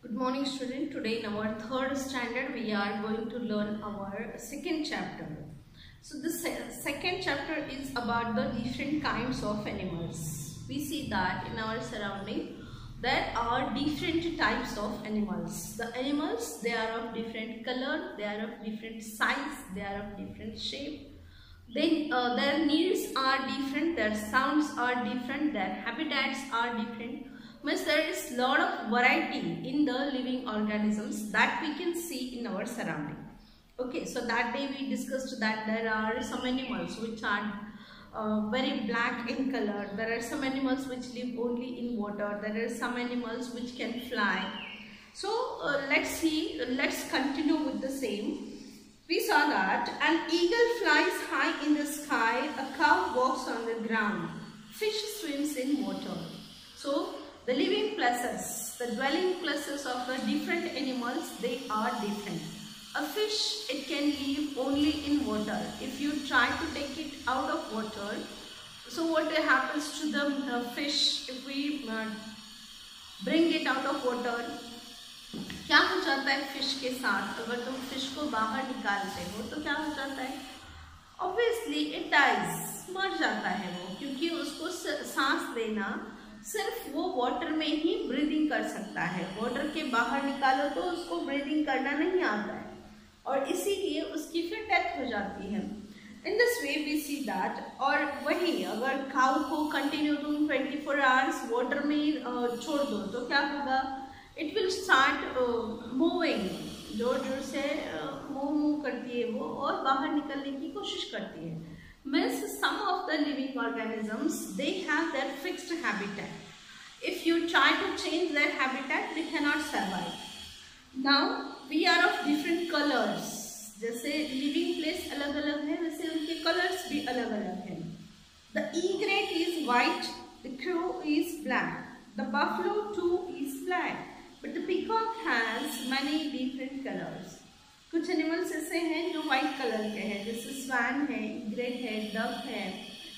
Good morning student. Today in our third standard we are going to learn our second chapter. So the second chapter is about the different kinds of animals. We see that in our surrounding there are different types of animals. The animals, they are of different color, they are of different size, they are of different shape. Then their needs are different, their sounds are different, their habitats are different. Means there is lot of variety in the living organisms that we can see in our surrounding. Okay, so that day we discussed that there are some animals which are very black in color. There are some animals which live only in water. There are some animals which can fly. So let's continue with the same. We saw that an eagle flies high in the sky, a cow walks on the ground, fish swims in water. So the living places, the dwelling places of the different animals, they are different. A fish, it can live only in water. If you try to take it out of water, so what happens to the fish if we bring it out of water? क्या हो जाता है fish के साथ? अगर तुम fish को बाहर निकालते हो तो क्या हो जाता है? Obviously it dies, मर जाता है वो, क्योंकि उसको सांस लेना सिर्फ वो वाटर में ही ब्रीदिंग कर सकता है. वाटर के बाहर निकालो तो उसको ब्रीदिंग करना नहीं आता है और इसीलिए उसकी फिर डेथ हो जाती है. In this way we see that. और वही अगर काऊ को कंटिन्यू तुम 24 आवर्स वाटर में छोड़ दो तो क्या होगा? इट विल स्टार्ट मूविंग, जोर जोर से मूव करती है वो और बाहर निकलने की कोशिश करती है. Means some of the living organisms, they have their fixed habitat. If you try to change their habitat, they cannot survive. Now we are of different colors. जैसे living place अलग अलग है, वैसे उनके colors भी अलग अलग हैं. The egret is white, the crow is black, the buffalo too is black, but the peacock has many different colors. कुछ एनिमल्स ऐसे हैं जो व्हाइट कलर के हैं, जैसे स्वान है, ग्रेट है, डक है,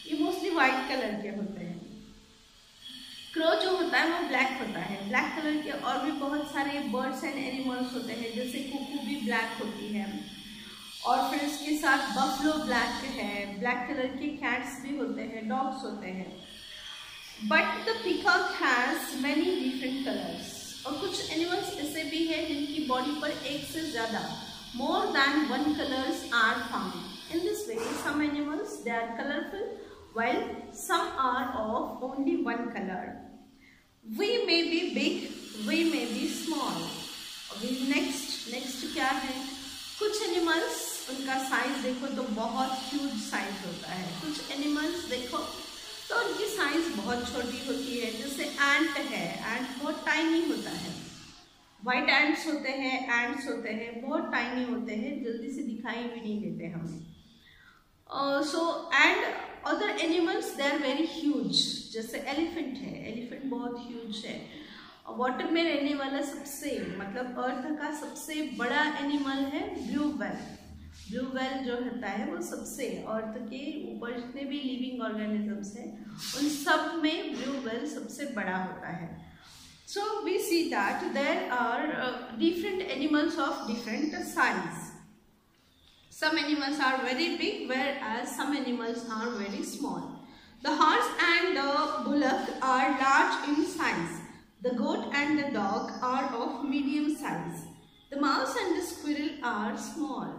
ये मोस्टली व्हाइट कलर के होते हैं. क्रो जो होता है वो ब्लैक होता है, ब्लैक कलर के. और भी बहुत सारे बर्ड्स एंड एनिमल्स होते हैं, जैसे कुकू भी ब्लैक होती है. और फिर इसके साथ बफलो ब्लैक है, ब्लैक कलर के कैट्स भी होते हैं, डॉग्स होते हैं. But the peacock has many different colours. और कुछ एनिमल्स ऐसे भी हैं जिनकी बॉडी पर एक से ज़्यादा more than one colors are found. In this way, some animals, they are colorful while some are of only one color. We may be big, we may be small. अभी next क्या है? कुछ animals, उनका size देखो तो बहुत huge size होता है. कुछ animals देखो तो उनकी size बहुत छोटी होती है. जैसे ant है, ant बहुत tiny होता है. व्हाइट एंड्स होते हैं, एंड्स होते हैं, बहुत टाइनी होते हैं, जल्दी से दिखाई भी नहीं देते हमें. So and other animals they are very huge. जैसे एलिफेंट है, एलिफेंट बहुत ह्यूज है. वाटर में रहने वाला सबसे मतलब अर्थ का सबसे बड़ा एनिमल है ब्लू व्हेल. ब्लू व्हेल जो होता है वो सबसे अर्थ के ऊपर जितने भी लिविंग ऑर्गेनिजम्स हैं उन सब में ब्लू व्हेल सबसे बड़ा होता है. So we see that there are different animals of different size. Some animals are very big, whereas some animals are very small. The horse and the bullock are large in size. The goat and the dog are of medium size. The mouse and the squirrel are small.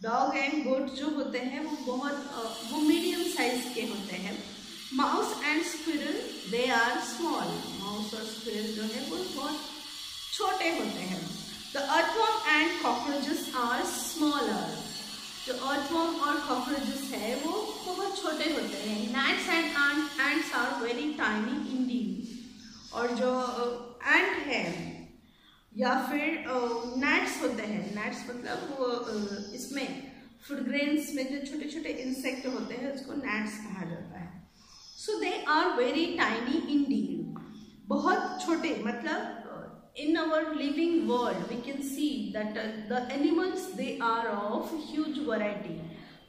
Dog and goat जो होते हैं वो medium size के होते हैं. Mouse and squirrel, they are small. Mouse और squirrel जो है वो बहुत छोटे होते हैं. The earthworm and cockroaches are smaller. जो earthworm और cockroaches है वो बहुत छोटे होते हैं. Gnats and ants are very tiny indeed. और जो ant है या फिर gnats होते हैं, gnats मतलब इसमें फूड ग्रेन्स में जो छोटे छोटे इंसेक्ट होते हैं उसको gnats कहा जाता है. So they are very tiny indeed. बहुत छोटे मतलब in our living world we can see that the animals, they are of huge variety.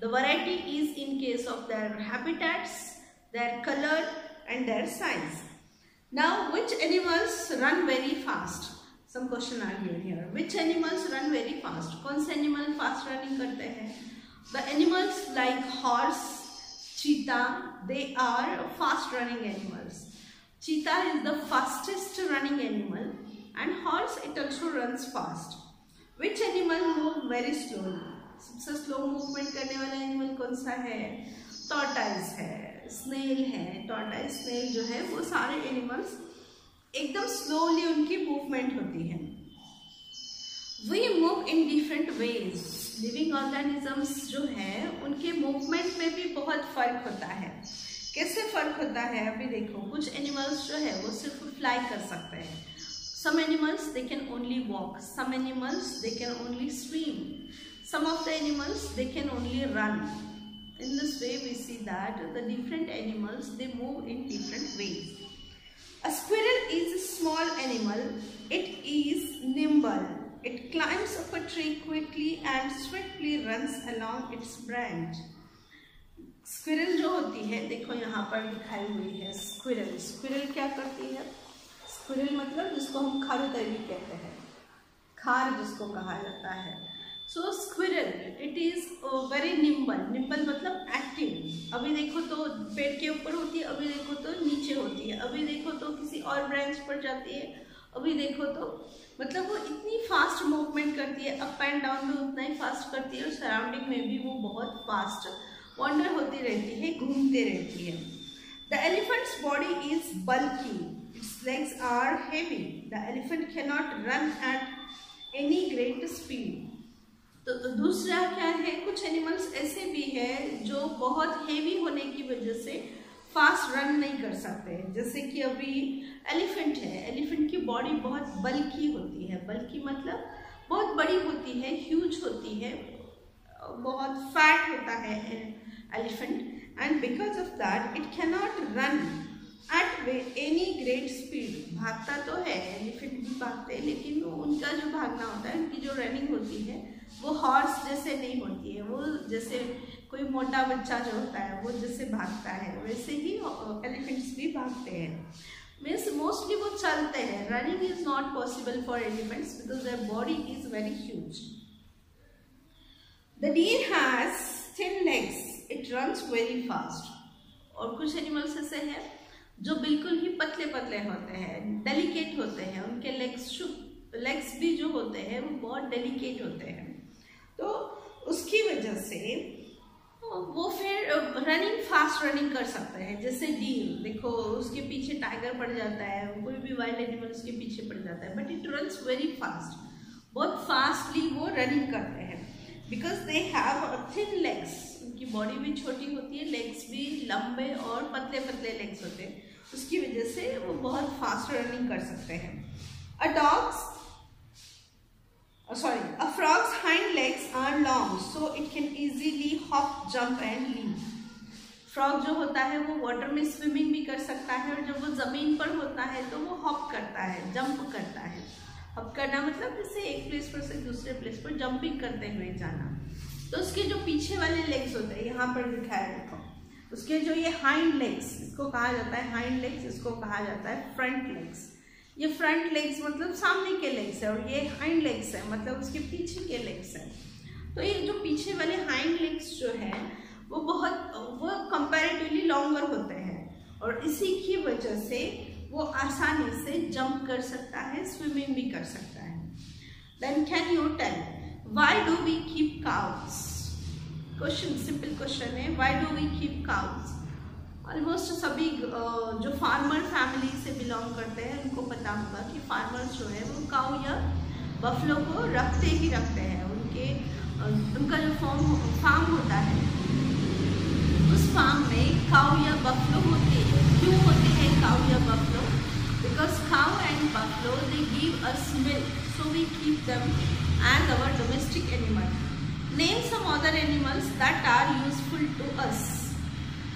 The variety is in case of their habitats, their color and their size. Now which animals run very fast? Some question are given here. Which animals run very fast? कौन से animal fast running करते हैं? The animals like horse, cheetah, they are fast running animals. Cheetah is the fastest running animal, and horse it also runs fast. Which animal move very slowly? सबसे slow movement करने वाला animal कौन सा है? Tortoise है, snail है. Tortoise snail जो है वो सारे एनिमल्स एकदम स्लोली उनकी मूवमेंट होती है. We move in different ways. Living organisms जो है उनके मूवमेंट में भी बहुत फर्क होता है. कैसे फर्क होता है? अभी देखो, कुछ एनिमल्स जो है वो सिर्फ फ्लाई कर सकते हैं. Some animals they can only walk. Some animals they can only swim. Some of the animals they can only run. In this way we see that the different animals they move in different ways. A squirrel is a small animal. It is nimble. It climbs up a tree quickly and swiftly runs along its branch. Squirrel जो होती है, देखो यहाँ पर दिखाई हुई है squirrel. Squirrel क्या करती है? स्क्विरल मतलब जिसको हम खारुतैली कहते हैं, खार जिसको कहा जाता है. So squirrel it is very nimble. Nimble मतलब एक्टिव. अभी देखो तो पेड़ के ऊपर होती है, अभी देखो तो नीचे होती है, अभी देखो तो किसी और ब्रांच पर जाती है, अभी देखो तो मतलब वो इतनी फास्ट मूवमेंट करती है. अप एंड डाउन में उतना ही फास्ट करती है और सराउंडिंग में भी वो बहुत फास्ट वॉन्डर होती रहती है, घूमते रहती है. The elephant's body is bulky. Its legs are heavy. The elephant can not run at any great speed. तो दूसरा क्या है, कुछ एनिमल्स ऐसे भी है जो बहुत हेवी होने की वजह से फास्ट रन नहीं कर सकते. जैसे कि अभी एलिफेंट है. एलिफेंट की बॉडी बहुत बल्की होती है. बल्की मतलब बहुत बड़ी होती है, ह्यूज होती है, बहुत फैट होता है elephant. And because of that it can not run at any great speed. भागता तो है, एलिफेंट भी भागते हैं, लेकिन उनका जो भागना होता है, उनकी जो रनिंग होती है वो हॉर्स जैसे नहीं होती है. वो जैसे कोई मोटा बच्चा जो होता है वो जैसे भागता है, वैसे ही एलिफेंट्स भी भागते हैं. मीन्स मोस्टली वो चलते हैं. Running is not possible for elephants because their body is very huge. The deer has thin legs. It runs very fast. और कुछ एनिमल्स ऐसे हैं जो बिल्कुल ही पतले पतले होते हैं, डेलिकेट होते हैं. उनके लेग्स भी जो होते हैं वो बहुत डेलिकेट होते हैं. तो उसकी वजह से वो फिर रनिंग फास्ट रनिंग कर सकते हैं. जैसे डीर देखो, उसके पीछे टाइगर पड़ जाता है, कोई भी वाइल्ड एनिमल उसके पीछे पड़ जाता है, but it runs very fast. बहुत फास्टली वो रनिंग करते हैं because they have thin legs. उनकी बॉडी भी छोटी होती है, लेग्स भी लंबे और पतले पतले लेग्स होते हैं. उसकी वजह से वो बहुत फास्ट रनिंग कर सकते हैं. A frog's hind legs are long, so it can easily hop, jump and leap. Frog जो होता है वो वाटर में स्विमिंग भी कर सकता है, और जब वो जमीन पर होता है तो वो हॉप करता है, जंप करता है. हॉप करना मतलब जैसे एक प्लेस पर से दूसरे प्लेस पर जंपिंग करते हुए जाना. तो उसके जो पीछे वाले लेग्स होते हैं, यहाँ पर दिखाया देखो, उसके जो ये हाइंड लेग्स, इसको कहा जाता है हाइंड लेग्स, इसको कहा जाता है फ्रंट लेग्स. ये फ्रंट लेग्स मतलब सामने के लेग्स है, और ये हाइंड लेग्स है मतलब उसके पीछे के लेग्स है. तो ये जो पीछे वाले हाइंड लेग्स जो है वो कंपैरेटिवली लॉन्गर होते हैं, और इसी की वजह से वो आसानी से जंप कर सकता है, स्विमिंग भी कर सकता है. Then can you tell why do we keep cows? Question, simple question है, why do we keep cows? Almost सभी जो फार्मर फैमिली से बिलोंग करते हैं उनको पता होगा कि फार्मर्स जो है वो काऊ या बफलो को रखते ही रखते हैं. उनका जो फार्म होता है उस फार्म में काऊ या बफलो होते हैं. क्यों होते हैं काऊ या buffalo? Because cow and buffalo they give us milk, so we keep them as our domestic animal. Name some other animals that are useful to us.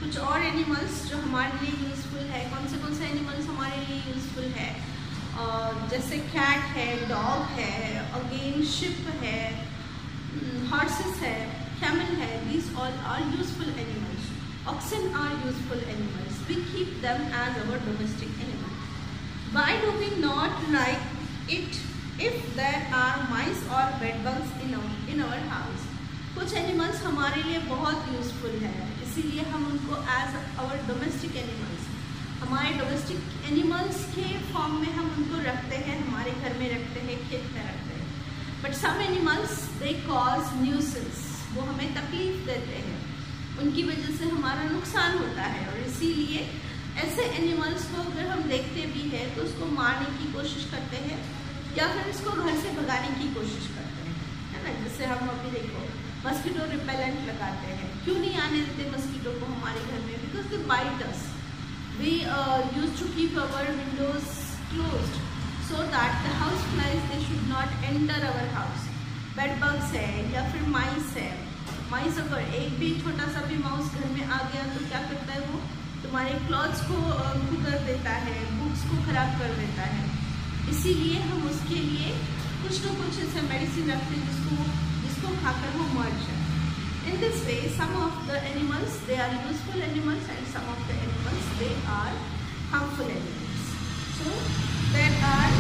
कुछ और एनिमल्स जो हमारे लिए यूज़फुल है. कौन से एनिमल्स हमारे लिए यूज़फुल है? जैसे कैट है, डॉग है, अगेन शिप है, हॉर्सेस है, कैमल है. These all are useful animals. Oxen are useful animals. We keep them as our domestic animal. Why do we not like it if there are mice or bedbugs in our house, कुछ animals हमारे लिए बहुत useful है, इसीलिए हम उनको as our domestic animals, हमारे domestic animals के फॉर्म में हम उनको रखते हैं, हमारे घर में रखते हैं, खेत में रखते हैं. But some animals they cause nuisance, वो हमें तकलीफ देते हैं, उनकी वजह से हमारा नुकसान होता है, और इसीलिए ऐसे एनिमल्स को अगर हम देखते भी हैं तो उसको मारने की कोशिश करते हैं या फिर उसको घर से भगाने की कोशिश करते हैं, है ना. जैसे हम अभी देखो मस्कीटो रिपेलेंट लगाते हैं, क्यों नहीं आने देते मस्कीटो को हमारे घर में? Because they bite us. We use to keep our windows closed so that the house flies they should not enter our house. Bedbugs है या फिर माइस है. माइस अगर एक भी छोटा सा भी माउस घर में आ गया तो क्या करता है, वो तुम्हारे क्लॉथ्स को कुतर देता है, बुक्स को खराब कर देता है. इसीलिए हम उसके लिए कुछ न कुछ ऐसे मेडिसिन रखते हैं जिसको खाकर वो मर जाए. In this way some of the animals they are useful animals and some of the animals they are harmful animals. So there are